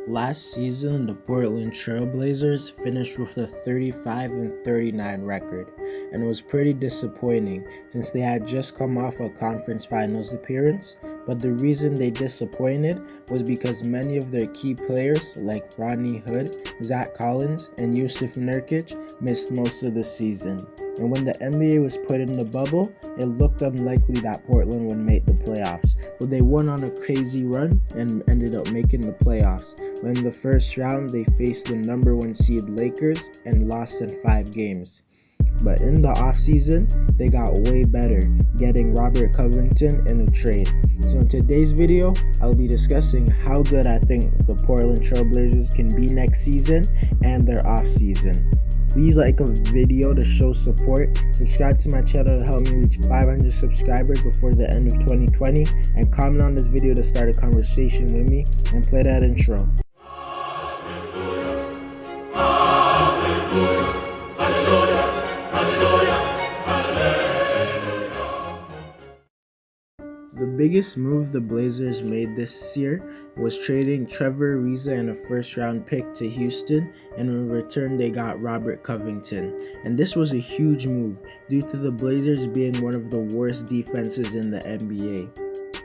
Last season, the Portland Trailblazers finished with a 35-39 record, and it was pretty disappointing since they had just come off a conference finals appearance. But the reason they disappointed was because many of their key players like Rodney Hood, Zach Collins, and Jusuf Nurkic missed most of the season. And when the NBA was put in the bubble, it looked unlikely that Portland would make the playoffs. But they went on a crazy run and ended up making the playoffs. When in the first round, they faced the number 1 seed Lakers and lost in 5 games. But in the offseason, they got way better, getting Robert Covington in a trade. So in today's video, I'll be discussing how good I think the Portland Trailblazers can be next season and their offseason. Please like a video to show support, subscribe to my channel to help me reach 500 subscribers before the end of 2020, and comment on this video to start a conversation with me, and play that intro. The biggest move the Blazers made this year was trading Trevor Ariza and a first-round pick to Houston, and in return they got Robert Covington. And this was a huge move due to the Blazers being one of the worst defenses in the NBA.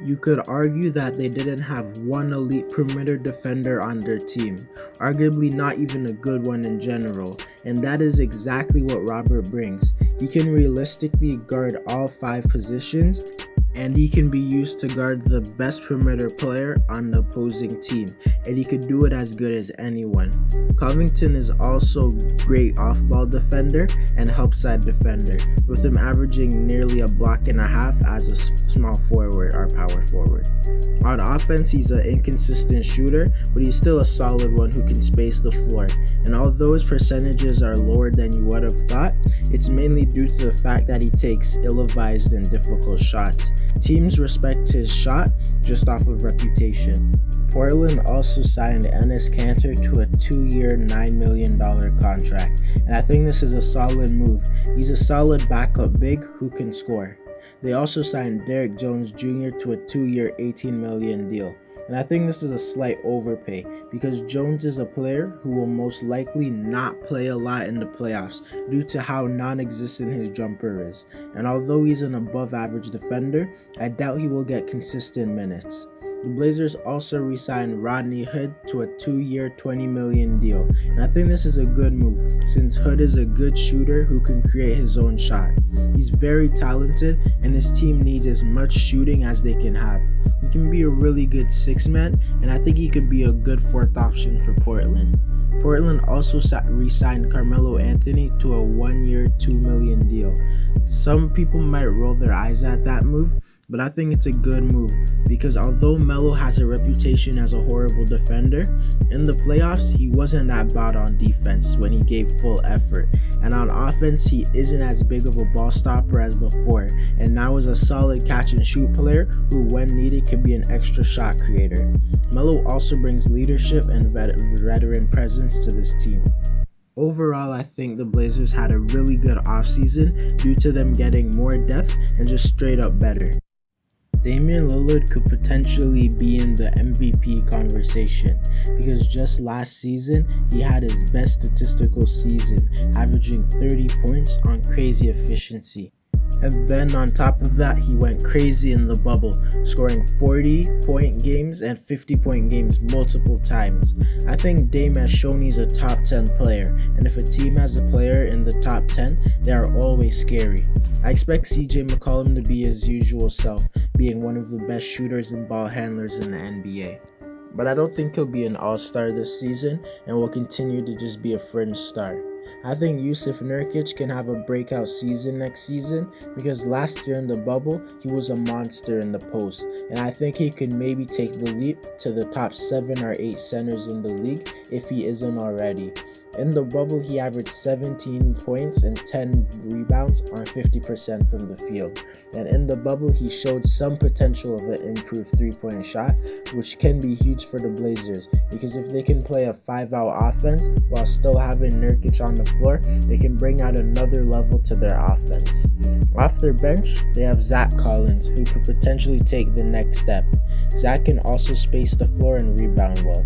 You could argue that they didn't have one elite perimeter defender on their team, arguably not even a good one in general, and that is exactly what Robert brings. He can realistically guard all 5 positions, and he can be used to guard the best perimeter player on the opposing team, and he could do it as good as anyone. Covington is also great off-ball defender and help-side defender, with him averaging nearly a block and a half as a small forward or power forward. On offense, he's an inconsistent shooter, but he's still a solid one who can space the floor. And although his percentages are lower than you would have thought, it's mainly due to the fact that he takes ill-advised and difficult shots. Teams respect his shot just off of reputation. Portland also signed Enes Kanter to a 2-year, $9 million contract, and I think this is a solid move. He's a solid backup big who can score. They also signed Derrick Jones Jr. to a 2-year, $18 million deal. And I think this is a slight overpay because Jones is a player who will most likely not play a lot in the playoffs due to how non-existent his jumper is. And although he's an above-average defender, I doubt he will get consistent minutes. The Blazers also re-signed Rodney Hood to a 2-year, $20 million deal, and I think this is a good move since Hood is a good shooter who can create his own shot. He's very talented, and his team needs as much shooting as they can have. He can be a really good 6-man, and I think he could be a good 4th option for Portland. Portland also re-signed Carmelo Anthony to a 1-year, $2 million deal. Some people might roll their eyes at that move, but I think it's a good move because although Melo has a reputation as a horrible defender, in the playoffs he wasn't that bad on defense when he gave full effort, and on offense he isn't as big of a ball stopper as before, and now is a solid catch and shoot player who when needed can be an extra shot creator. Melo also brings leadership and veteran presence to this team. Overall, I think the Blazers had a really good offseason due to them getting more depth and just straight up better. Damian Lillard could potentially be in the MVP conversation because just last season he had his best statistical season, averaging 30 points on crazy efficiency. And then on top of that, he went crazy in the bubble, scoring 40-point games and 50-point games multiple times. I think Dame has shown he's a top 10 player, and if a team has a player in the top 10, they are always scary. I expect CJ McCollum to be his usual self, being one of the best shooters and ball handlers in the NBA. But I don't think he'll be an all-star this season and will continue to just be a fringe star. I think Jusuf Nurkic can have a breakout season next season because last year in the bubble, he was a monster in the post, and I think he can maybe take the leap to the top 7 or 8 centers in the league if he isn't already. In the bubble, he averaged 17 points and 10 rebounds on 50% from the field. And in the bubble, he showed some potential of an improved 3-point shot, which can be huge for the Blazers, because if they can play a 5-out offense while still having Nurkic on the floor, they can bring out another level to their offense. Off their bench, they have Zach Collins, who could potentially take the next step. Zach can also space the floor and rebound well.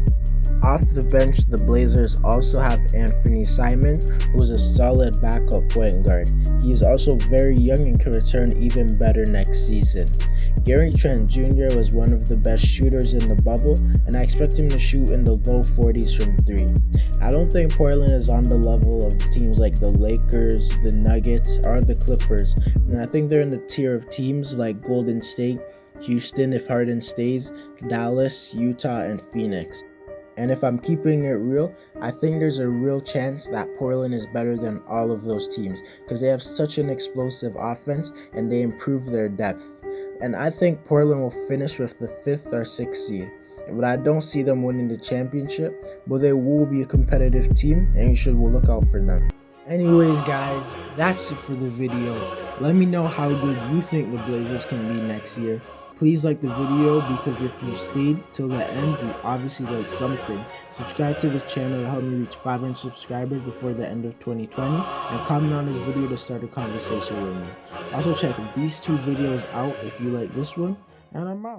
Off the bench, the Blazers also have Anthony Simons, who is a solid backup point guard. He is also very young and can return even better next season. Gary Trent Jr. was one of the best shooters in the bubble, and I expect him to shoot in the low 40s from 3. I don't think Portland is on the level of teams like the Lakers, the Nuggets, or the Clippers, and I think they're in the tier of teams like Golden State, Houston if Harden stays, Dallas, Utah, and Phoenix. And if I'm keeping it real, I think there's a real chance that Portland is better than all of those teams because they have such an explosive offense and they improve their depth. And I think Portland will finish with the 5th or 6th seed. But I don't see them winning the championship, but they will be a competitive team and you should look out for them. Anyways, guys, that's it for the video. Let me know how good you think the Blazers can be next year. Please like the video because if you stayed till the end, you obviously like something. Subscribe to this channel to help me reach 500 subscribers before the end of 2020 and comment on this video to start a conversation with me. Also check these 2 videos out if you like this one, and I'm out.